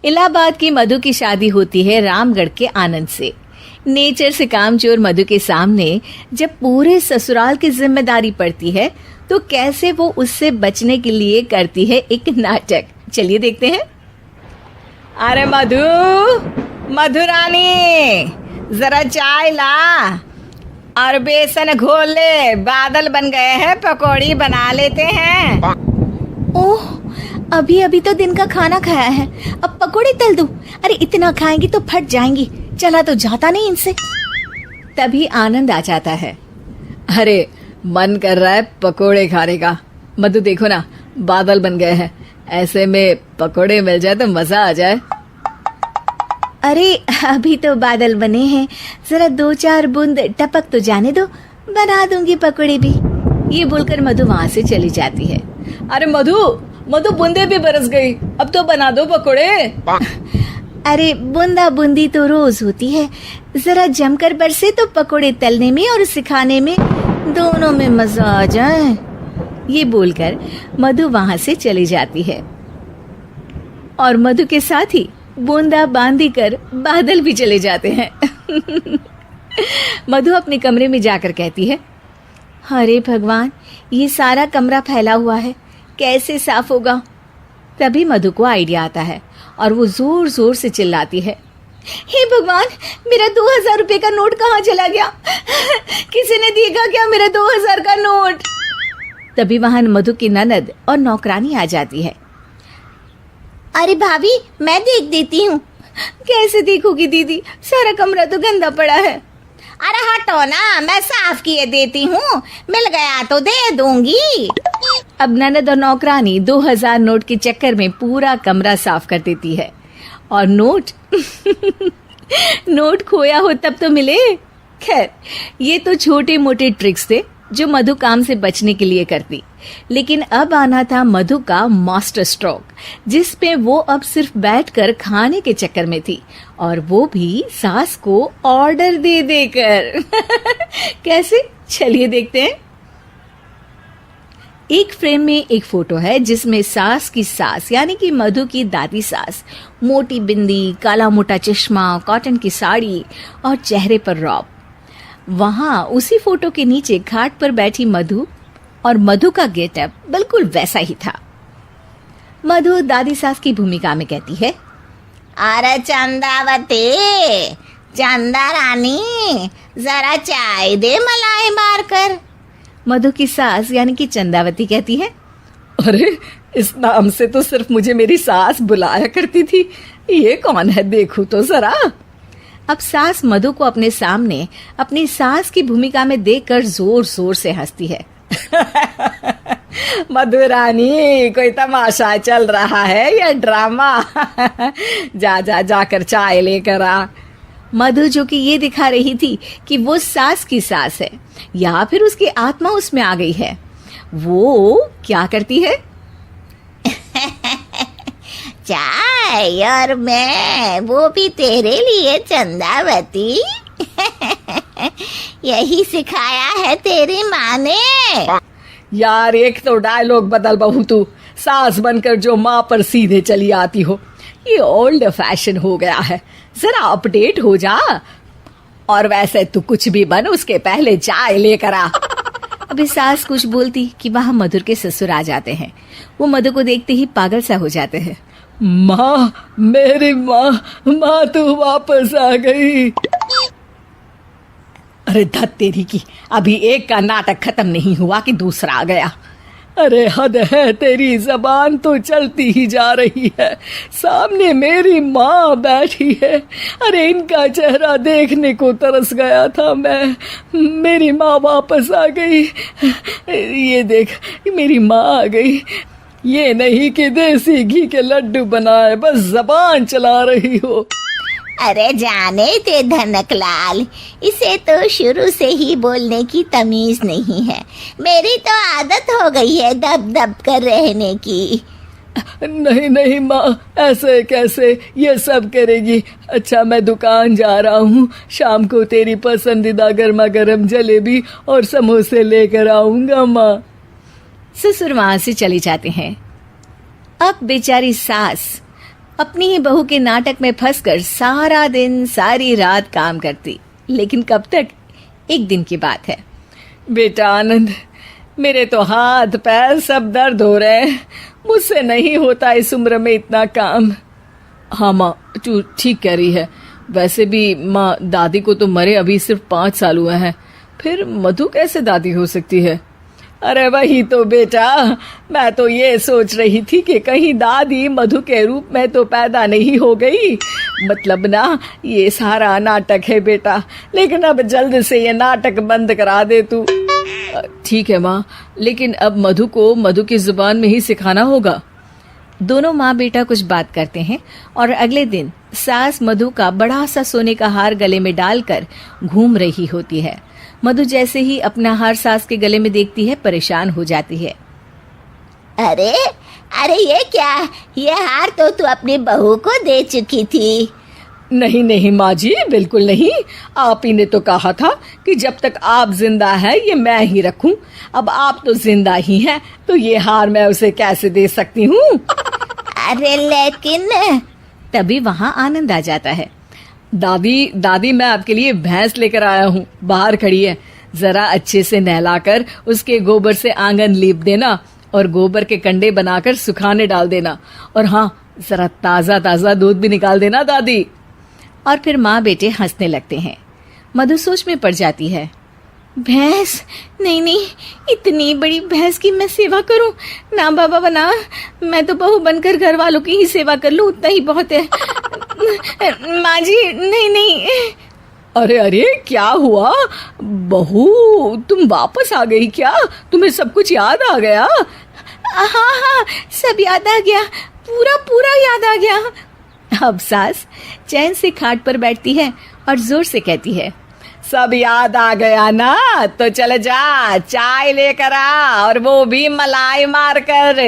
इलाहाबाद की मधु की शादी होती है रामगढ़ के आनंद से। नेचर से कामचोर मधु के सामने जब पूरे ससुराल की जिम्मेदारी पड़ती है तो कैसे वो उससे बचने के लिए करती है एक नाटक। चलिए देखते हैं। अरे मधु, मधु रानी, जरा चाय ला और बेसन घोल ले, बादल बन गए हैं, पकौड़ी बना लेते हैं। ओह, अभी अभी तो दिन का खाना खाया है, अब पकौड़ी तल दूं? अरे इतना खाएंगी तो फट जाएंगी, चला तो जाता नहीं इनसे। तभी आनंद आ जाता है। अरे मन कर रहा है पकोड़े खाने का। मधु देखो ना, बादल बन गए हैं, ऐसे में पकोड़े मिल जाए तो मजा आ जाए। अरे अभी तो बादल बने हैं, जरा 2-4 बूंद टपक तो जाने दो, बना दूंगी पकोड़े भी। ये बोलकर मधु वहां से चली जाती है। अरे मधु, मधु बूंदे भी बरस गई, अब तो बना दो पकोड़े। अरे बूंदा बूंदी तो रोज होती है, जरा जमकर बरसे तो पकोड़े तलने में और सिखाने में दोनों में मजा आ जाए। ये बोलकर मधु वहां से चली जाती है और मधु के साथ ही बूंदा बांदी कर बादल भी चले जाते हैं। मधु अपने कमरे में जाकर कहती है, अरे भगवान, ये सारा कमरा फैला हुआ है, कैसे साफ होगा? तभी मधु को आइडिया आता है और वो जोर जोर से चिल्लाती है, हे भगवान, मेरा 2000 रुपए का नोट कहाँ चला गया? किसी ने देखा क्या मेरा 2000 का नोट? तभी वहां मधु की ननद और नौकरानी आ जाती है। अरे भाभी, मैं देख देती हूँ। कैसे देखोगी दीदी, सारा कमरा तो गंदा पड़ा है। अरे हटो ना, मैं साफ किए देती हूँ, मिल गया तो दे दूंगी। अब ननद और नौकरानी 2000 नोट के चक्कर में पूरा कमरा साफ कर देती है और नोट नोट खोया हो तब तो मिले। खैर, ये तो छोटे मोटे ट्रिक्स थे जो मधु काम से बचने के लिए करती, लेकिन अब आना था मधु का मास्टर स्ट्रोक, जिस पे वो अब सिर्फ बैठकर खाने के चक्कर में थी, और वो भी सास को ऑर्डर दे देकर। कैसे? चलिए देखते हैं। एक फ्रेम में एक फोटो है जिसमें सास की सास यानी कि मधु की दादी सास, मोटी बिंदी, काला मोटा चश्मा, कॉटन की साड़ी और चेहरे पर रौब। वहां उसी फोटो के नीचे खाट पर बैठी मधु, और मधु का गेटअप बिल्कुल वैसा ही था। मधु दादी सास की भूमिका में कहती है, अरे चंदावती, चंदा रानी, जरा चाय दे मलाई मार कर। मधु की सास यानी कि चंदावती कहती है, अरे इस नाम से तो सिर्फ मुझे मेरी सास बुलाया करती थी, ये कौन है देखूं तो जरा। अब सास मधु को अपने सामने अपनी सास की भूमिका में देखकर जोर जोर से हंसती है। मधु रानी, कोई तमाशा चल रहा है या ड्रामा? जाकर चाय लेकर आ। मधु जो कि ये दिखा रही थी कि वो सास की सास है या फिर उसकी आत्मा उसमें आ गई है, वो क्या करती है? चाय और मैं, वो भी तेरे लिए चंदावती। यही सिखाया है तेरी माँ ने। यार, एक तो डायलॉग बदल बहू, तू सास बनकर जो माँ पर सीधे चली आती हो, ये ओल्ड फैशन हो गया है, जरा अपडेट हो जा। और वैसे तू कुछ भी बन, उसके पहले चाय लेकर आ। अभी सास कुछ बोलती कि वहां मधुर के ससुर आ जाते हैं। वो मधु को देखते ही पागल सा हो जाते हैं। माँ, मेरी माँ, माँ तू वापस आ गई। अरे धत तेरी की, अभी एक का नाटक खत्म नहीं हुआ कि दूसरा आ गया। अरे हद है तेरी, जबान तो चलती ही जा रही है, सामने मेरी माँ बैठी है। अरे इनका चेहरा देखने को तरस गया था मैं। मेरी माँ वापस आ गई, ये देख मेरी माँ आ गई। ये नहीं कि देसी घी के लड्डू बनाए, बस जबान चला रही हो। अरे जाने ते धनकलाल, इसे तो शुरू से ही बोलने की तमीज नहीं है, मेरी तो आदत हो गई है दब दब कर रहने की। नहीं नहीं माँ, ऐसे कैसे, ये सब करेगी। अच्छा, मैं दुकान जा रहा हूँ, शाम को तेरी पसंदीदा गर्मा गर्म जलेबी और समोसे लेकर आऊंगा माँ। ससुर वहां से चले जाते हैं। अब बेचारी सास अपनी ही बहू के नाटक में फंसकर सारा दिन सारी रात काम करती। लेकिन कब तक? एक दिन की बात है। बेटा आनंद, मेरे तो हाथ पैर सब दर्द हो रहे हैं, मुझसे नहीं होता इस उम्र में इतना काम। हाँ माँ, तू ठीक कह रही है। वैसे भी माँ, दादी को तो मरे अभी सिर्फ 5 साल हुए हैं, फिर मधु कैसे दादी हो सकती है? अरे वही तो बेटा, मैं तो ये सोच रही थी कि कहीं दादी मधु के रूप में तो पैदा नहीं हो गई। मतलब ना, ये सारा नाटक है बेटा, लेकिन अब जल्द से ये नाटक बंद करा दे तू। ठीक है माँ, लेकिन अब मधु को मधु की जुबान में ही सिखाना होगा। दोनों माँ बेटा कुछ बात करते हैं और अगले दिन सास मधु का बड़ा सा सोने का हार गले में डालकर घूम रही होती है। मधु जैसे ही अपना हार सास के गले में देखती है, परेशान हो जाती है। अरे अरे, ये क्या? ये हार तो तू अपनी बहू को दे चुकी थी। नहीं नहीं माँ जी, बिल्कुल नहीं। आप ही ने तो कहा था कि जब तक आप जिंदा है ये मैं ही रखूं। अब आप तो जिंदा ही हैं, तो ये हार मैं उसे कैसे दे सकती हूँ? अरे लेकिन तभी वहाँ आनंद आ जाता है। दादी, मैं आपके लिए भैंस लेकर आया हूँ, बाहर खड़ी है। जरा अच्छे से नहलाकर उसके गोबर से आंगन लीप देना और गोबर के कंडे बनाकर सुखाने डाल देना। और हाँ, जरा ताजा ताजा दूध भी निकाल देना दादी। और फिर माँ बेटे हंसने लगते हैं। मधु सोच में पड़ जाती है। भैंस? नहीं नहीं, इतनी बड़ी भैंस की मैं सेवा करूं? ना बाबा बना, मैं तो बहू बनकर घर वालों की ही सेवा कर लूं, उतना ही बहुत है। माँ जी, नहीं नहीं। अरे अरे, क्या हुआ बहू, तुम वापस आ गई क्या? तुम्हें सब कुछ याद आ गया? हाँ हाँ, सब याद आ गया, पूरा पूरा याद आ गया। अब सास चैन से खाट पर बैठती है और जोर से कहती है, सब याद आ गया ना? तो चले जा, चाय लेकर आ, और वो भी मलाई मार कर।